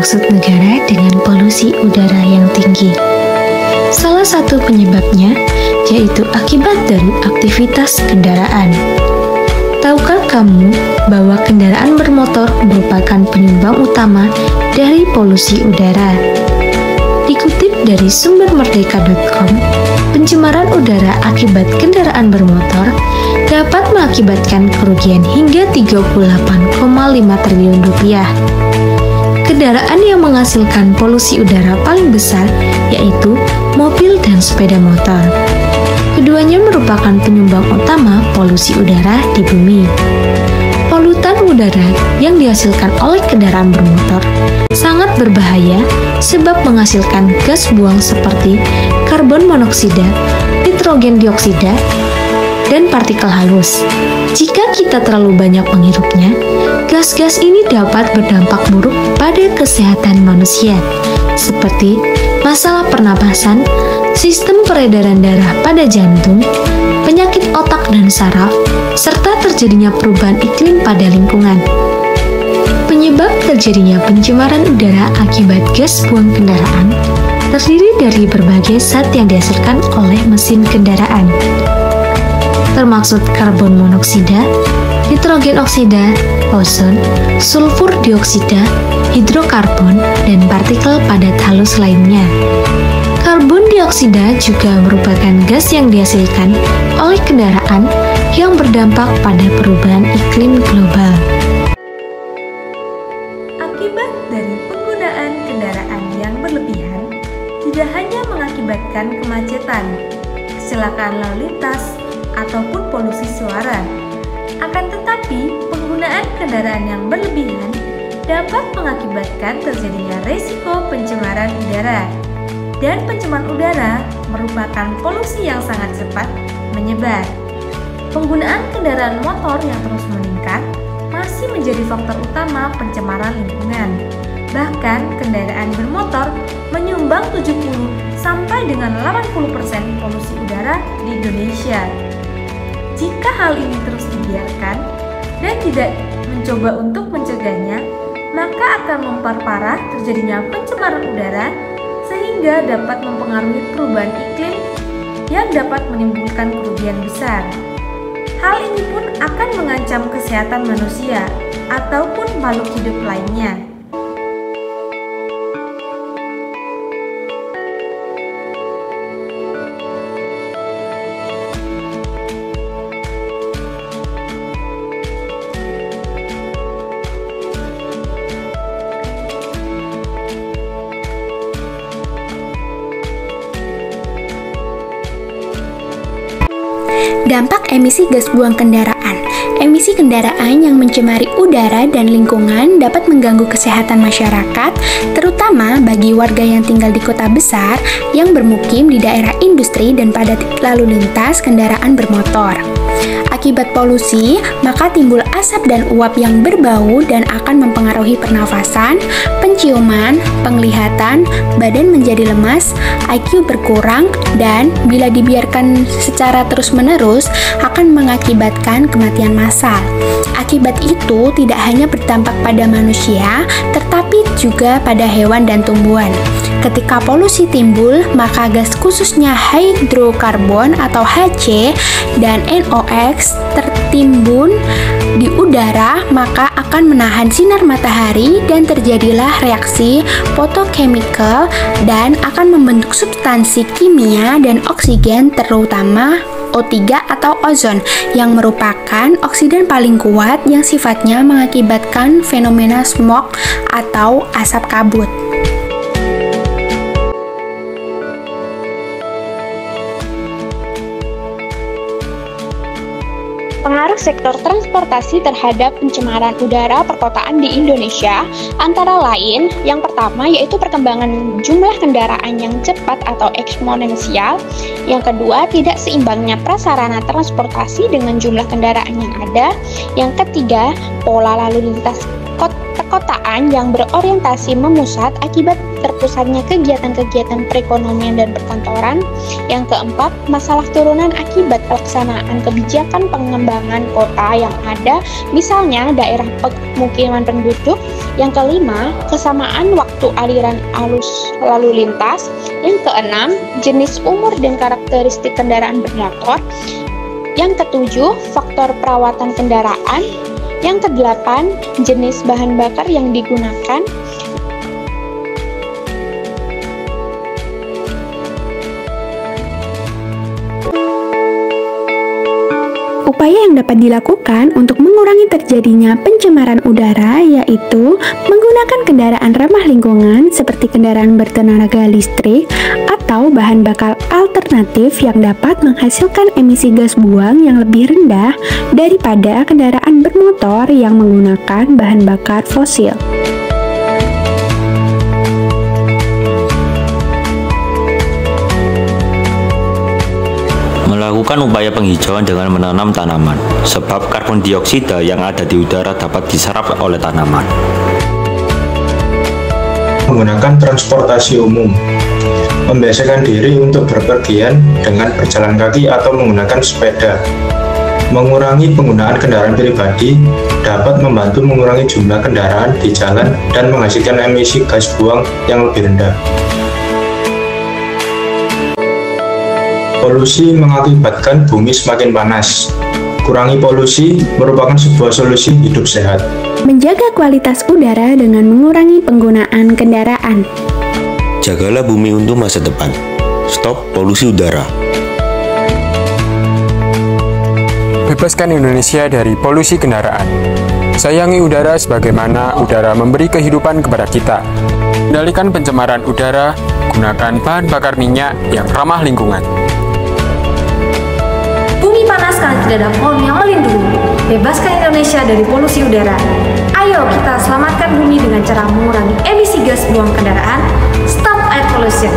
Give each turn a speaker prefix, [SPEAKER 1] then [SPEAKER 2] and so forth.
[SPEAKER 1] termaksud negara dengan polusi udara yang tinggi. Salah satu penyebabnya yaitu akibat dari aktivitas kendaraan. Tahukah kamu bahwa kendaraan bermotor merupakan penyumbang utama dari polusi udara? Dikutip dari sumber merdeka.com, pencemaran udara akibat kendaraan bermotor dapat mengakibatkan kerugian hingga 38,5 triliun rupiah. Kendaraan yang menghasilkan polusi udara paling besar yaitu mobil dan sepeda motor. Keduanya merupakan penyumbang utama polusi udara di bumi. Polutan udara yang dihasilkan oleh kendaraan bermotor sangat berbahaya sebab menghasilkan gas buang seperti karbon monoksida, nitrogen dioksida, dan partikel halus. Jika kita terlalu banyak menghirupnya, gas-gas ini dapat berdampak buruk pada kesehatan manusia, seperti masalah pernapasan, sistem peredaran darah pada jantung, penyakit otak dan saraf, serta terjadinya perubahan iklim pada lingkungan. Penyebab terjadinya pencemaran udara akibat gas buang kendaraan terdiri dari berbagai zat yang dihasilkan oleh mesin kendaraan, termaksud karbon monoksida, nitrogen oksida, ozon, sulfur dioksida, hidrokarbon, dan partikel padat halus lainnya. Karbon dioksida juga merupakan gas yang dihasilkan oleh kendaraan yang berdampak pada perubahan iklim global. Akibat dari penggunaan kendaraan yang berlebihan tidak hanya mengakibatkan kemacetan, kecelakaan lalu lintas, ataupun polusi suara. Akan tetapi, penggunaan kendaraan yang berlebihan dapat mengakibatkan terjadinya risiko pencemaran udara. Dan pencemaran udara merupakan polusi yang sangat cepat menyebar. Penggunaan kendaraan motor yang terus meningkat masih menjadi faktor utama pencemaran lingkungan. Bahkan kendaraan bermotor menyumbang 70 sampai dengan 80% polusi udara di Indonesia. Jika hal ini terus dibiarkan dan tidak mencoba untuk mencegahnya, maka akan memperparah terjadinya pencemaran udara sehingga dapat mempengaruhi perubahan iklim yang dapat menimbulkan kerugian besar. Hal ini pun akan mengancam kesehatan manusia ataupun makhluk hidup lainnya.
[SPEAKER 2] Dampak emisi gas buang kendaraan. Emisi kendaraan yang mencemari udara dan lingkungan dapat mengganggu kesehatan masyarakat, terutama bagi warga yang tinggal di kota besar yang bermukim di daerah industri dan padat lalu lintas kendaraan bermotor. Akibat polusi, maka timbul asap dan uap yang berbau dan akan mempengaruhi pernafasan, penciuman, penglihatan, badan menjadi lemas, IQ berkurang, dan bila dibiarkan secara terus-menerus akan mengakibatkan kematian massal. Akibat itu tidak hanya berdampak pada manusia, tetapi juga pada hewan dan tumbuhan. Ketika polusi timbul, maka gas khususnya hidrokarbon atau HC dan NOx tertimbun di udara, maka akan menahan sinar matahari dan terjadilah reaksi fotochemical dan akan membentuk substansi kimia dan oksigen, terutama O3 atau ozon, yang merupakan oksidan paling kuat yang sifatnya mengakibatkan fenomena smog atau asap kabut. Pengaruh sektor transportasi terhadap pencemaran udara perkotaan di Indonesia antara lain, yang pertama yaitu perkembangan jumlah kendaraan yang cepat atau eksponensial, yang kedua tidak seimbangnya prasarana transportasi dengan jumlah kendaraan yang ada, yang ketiga pola lalu lintas kota perkotaan yang berorientasi memusat akibat terpusatnya kegiatan-kegiatan perekonomian dan perkantoran. Yang keempat, masalah turunan akibat pelaksanaan kebijakan pengembangan kota yang ada, misalnya daerah pemukiman penduduk. Yang kelima, kesamaan waktu aliran arus lalu lintas. Yang keenam, jenis, umur, dan karakteristik kendaraan bermotor. Yang ketujuh, faktor perawatan kendaraan. Yang kedelapan, jenis bahan bakar yang digunakan.
[SPEAKER 3] Upaya yang dapat dilakukan untuk mengurangi terjadinya pencemaran udara yaitu menggunakan kendaraan ramah lingkungan seperti kendaraan bertenaga listrik atau bahan bakar alternatif yang dapat menghasilkan emisi gas buang yang lebih rendah daripada kendaraan bermotor yang menggunakan bahan bakar fosil.
[SPEAKER 4] Melakukan upaya penghijauan dengan menanam tanaman, sebab karbon dioksida yang ada di udara dapat diserap oleh tanaman.
[SPEAKER 5] Menggunakan transportasi umum, membiasakan diri untuk berpergian dengan berjalan kaki atau menggunakan sepeda. Mengurangi penggunaan kendaraan pribadi dapat membantu mengurangi jumlah kendaraan di jalan dan menghasilkan emisi gas buang yang lebih rendah. Polusi mengakibatkan bumi semakin panas. Kurangi polusi merupakan sebuah solusi hidup sehat.
[SPEAKER 3] Menjaga kualitas udara dengan mengurangi penggunaan kendaraan.
[SPEAKER 4] Jagalah bumi untuk masa depan. Stop polusi udara.
[SPEAKER 6] Bebaskan Indonesia dari polusi kendaraan. Sayangi udara sebagaimana udara memberi kehidupan kepada kita. Kendalikan pencemaran udara, gunakan bahan bakar minyak yang ramah lingkungan.
[SPEAKER 1] Bumi panas karena tidak ada pohon yang melindungi. Bebaskan Indonesia dari polusi udara. Ayo kita selamatkan bumi dengan cara mengurangi emisi gas buang kendaraan. Stop air pollution.